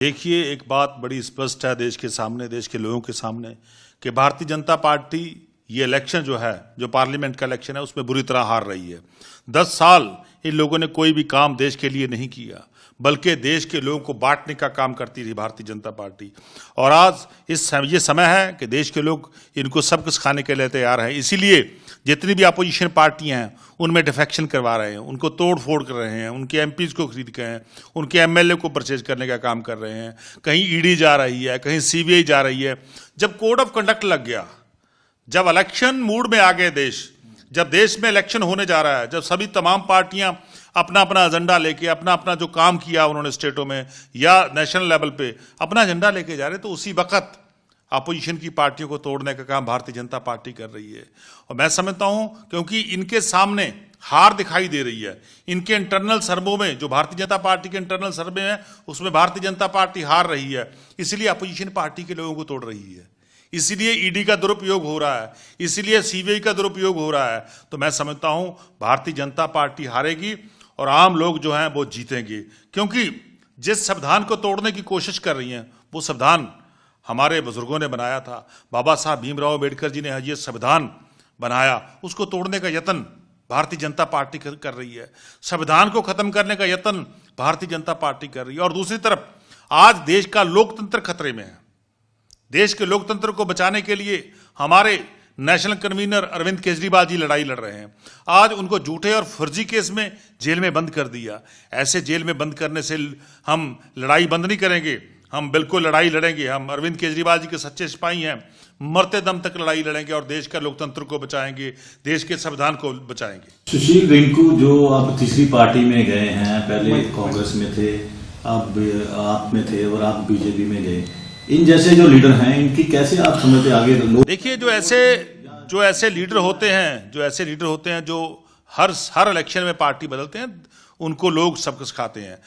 देखिए, एक बात बड़ी स्पष्ट है देश के सामने, देश के लोगों के सामने कि भारतीय जनता पार्टी ये इलेक्शन जो है, जो पार्लियामेंट का इलेक्शन है, उसमें बुरी तरह हार रही है। 10 साल इन लोगों ने कोई भी काम देश के लिए नहीं किया, बल्कि देश के लोगों को बांटने का काम करती रही भारतीय जनता पार्टी। और आज ये समय है कि देश के लोग इनको सब कुछ खाने के लिए तैयार हैं। इसीलिए जितनी भी अपोजिशन पार्टियां हैं उनमें डिफेक्शन करवा रहे हैं, उनको तोड़ फोड़ कर रहे हैं, उनके एमपीज को खरीद के हैं, उनके एमएलए को परचेज करने का काम कर रहे हैं। कहीं ईडी जा रही है, कहीं सीबीआई जा रही है। जब कोड ऑफ कंडक्ट लग गया, जब इलेक्शन मूड में आ गए देश, जब देश में इलेक्शन होने जा रहा है, जब सभी तमाम पार्टियां अपना अपना एजेंडा लेके, अपना अपना जो काम किया उन्होंने स्टेटों में या नेशनल लेवल पे अपना एजेंडा लेके जा रहे, तो उसी वक्त अपोजिशन की पार्टियों को तोड़ने का काम भारतीय जनता पार्टी कर रही है। और मैं समझता हूं क्योंकि इनके सामने हार दिखाई दे रही है। इनके इंटरनल सर्वे में, जो भारतीय जनता पार्टी के इंटरनल सर्वे है, उसमें भारतीय जनता पार्टी हार रही है। इसलिए अपोजिशन पार्टी के लोगों को तोड़ रही है, इसीलिए ईडी का दुरुपयोग हो रहा है, इसीलिए सीबीआई का दुरुपयोग हो रहा है। तो मैं समझता हूं भारतीय जनता पार्टी हारेगी और आम लोग जो हैं वो जीतेंगे, क्योंकि जिस संविधान को तोड़ने की कोशिश कर रही हैं वो संविधान हमारे बुजुर्गों ने बनाया था। बाबा साहब भीमराव अम्बेडकर जी ने ये संविधान बनाया, उसको तोड़ने का यत्न भारतीय जनता पार्टी कर रही है। संविधान को खत्म करने का यत्न भारतीय जनता पार्टी कर रही है। और दूसरी तरफ आज देश का लोकतंत्र खतरे में है। देश के लोकतंत्र को बचाने के लिए हमारे नेशनल कन्वीनर अरविंद केजरीवाल जी लड़ाई लड़ रहे हैं। आज उनको झूठे और फर्जी केस में जेल में बंद कर दिया। ऐसे जेल में बंद करने से हम लड़ाई बंद नहीं करेंगे, हम बिल्कुल लड़ाई लड़ेंगे। हम अरविंद केजरीवाल जी के सच्चे सिपाही हैं, मरते दम तक लड़ाई लड़ेंगे और देश का लोकतंत्र को बचाएंगे, देश के संविधान को बचाएंगे। सुशील रिंकू जो अब तीसरी पार्टी में गए हैं, पहले कांग्रेस में थे, अब आप में थे और आप बीजेपी में गए, इन जैसे जो लीडर हैं इनकी कैसे आप समझते आगे लोग? देखिए, जो ऐसे लीडर होते हैं जो हर इलेक्शन में पार्टी बदलते हैं, उनको लोग सबक सिखाते हैं।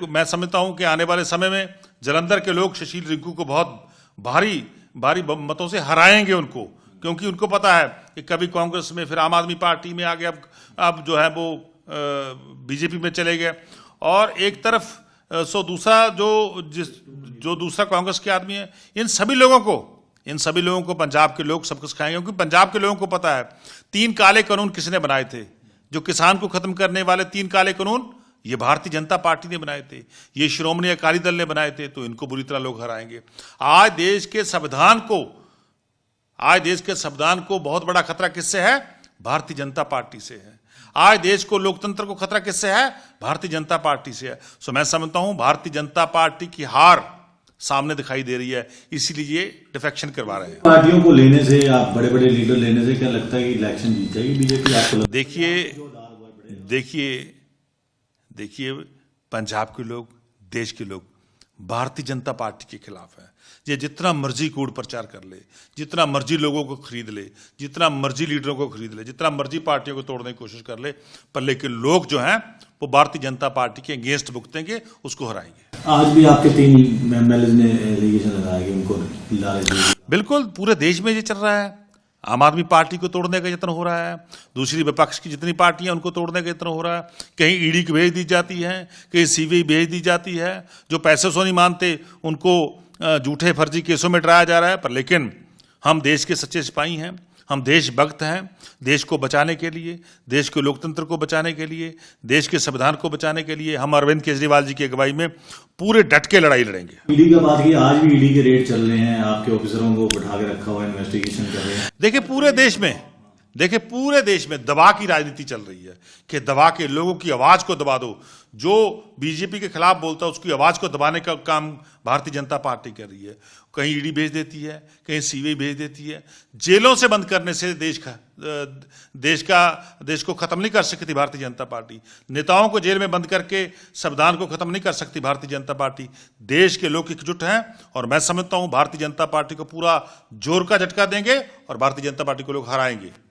मैं समझता हूं कि आने वाले समय में जालंधर के लोग सुशील रिंकू को बहुत भारी मतों से हराएंगे उनको, क्योंकि उनको पता है कि कभी कांग्रेस में, फिर आम आदमी पार्टी में आ गए, अब जो है वो बीजेपी में चले गए। और एक तरफ दूसरा जो दूसरा कांग्रेस के आदमी है, इन सभी लोगों को पंजाब के लोग सबक सिखाएंगे, क्योंकि पंजाब के लोगों को पता है 3 काले कानून किसने बनाए थे। जो किसान को खत्म करने वाले 3 काले कानून ये भारतीय जनता पार्टी ने बनाए थे, ये श्रोमणी अकाली दल ने बनाए थे। तो इनको बुरी तरह लोग हराएंगे। आज देश के संविधान को बहुत बड़ा खतरा किससे है? भारतीय जनता पार्टी से है। आज देश को, लोकतंत्र को खतरा किससे है? भारतीय जनता पार्टी से है। सो मैं समझता हूं भारतीय जनता पार्टी की हार सामने दिखाई दे रही है, इसीलिए ये डिफेक्शन करवा रहे हैं। पार्टियों को लेने से, आप बड़े बड़े लीडर लेने से क्या लगता है कि इलेक्शन जीत जाएगी बीजेपी? आपको देखिए, पंजाब के लोग, देश के लोग भारतीय जनता पार्टी के खिलाफ है। ये जितना मर्जी कूड़ प्रचार कर ले, जितना मर्जी लोगों को खरीद ले, जितना मर्जी लीडरों को खरीद ले, जितना मर्जी पार्टियों को तोड़ने की कोशिश कर ले, पर लेकिन लोग जो हैं वो भारतीय जनता पार्टी के अगेंस्ट भुगतेंगे, उसको हराएंगे। आज भी आपके 3 एमएलए ने एलिगेशन लगाया कि उनको लालच दी। बिल्कुल, पूरे देश में ये चल रहा है। आम आदमी पार्टी को तोड़ने का यत्न हो रहा है, दूसरी विपक्ष की जितनी पार्टियां उनको तोड़ने का यत्न हो रहा है। कहीं ईडी को भेज दी जाती है, कहीं सीबीआई भेज दी जाती है। जो पैसे सो नहीं मानते उनको झूठे फर्जी केसों में डराया जा रहा है। पर लेकिन हम देश के सच्चे सिपाही हैं, हम देशभक्त हैं। देश को बचाने के लिए, देश के लोकतंत्र को बचाने के लिए, देश के संविधान को बचाने के लिए हम अरविंद केजरीवाल जी की अगुवाई में पूरे डट के लड़ाई लड़ेंगे। ईडी का बात की, आज भी ईडी के रेड चल रहे हैं, आपके ऑफिसरों को बिठा के रखा हुआ, इन्वेस्टिगेशन कर रहे हैं। देखिए, पूरे देश में दबा की राजनीति चल रही है कि दबा के लोगों की आवाज को दबा दो। जो बीजेपी के खिलाफ बोलता है उसकी आवाज को दबाने का काम भारतीय जनता पार्टी कर रही है। कहीं ईडी भेज देती है, कहीं सीबीआई भेज देती है। जेलों से बंद करने से देश को खत्म नहीं कर सकती भारतीय जनता पार्टी। नेताओं को जेल में बंद करके संविधान को खत्म नहीं कर सकती भारतीय जनता पार्टी। देश के लोग एकजुट हैं और मैं समझता हूं भारतीय जनता पार्टी को पूरा जोर का झटका देंगे और भारतीय जनता पार्टी को लोग हराएंगे।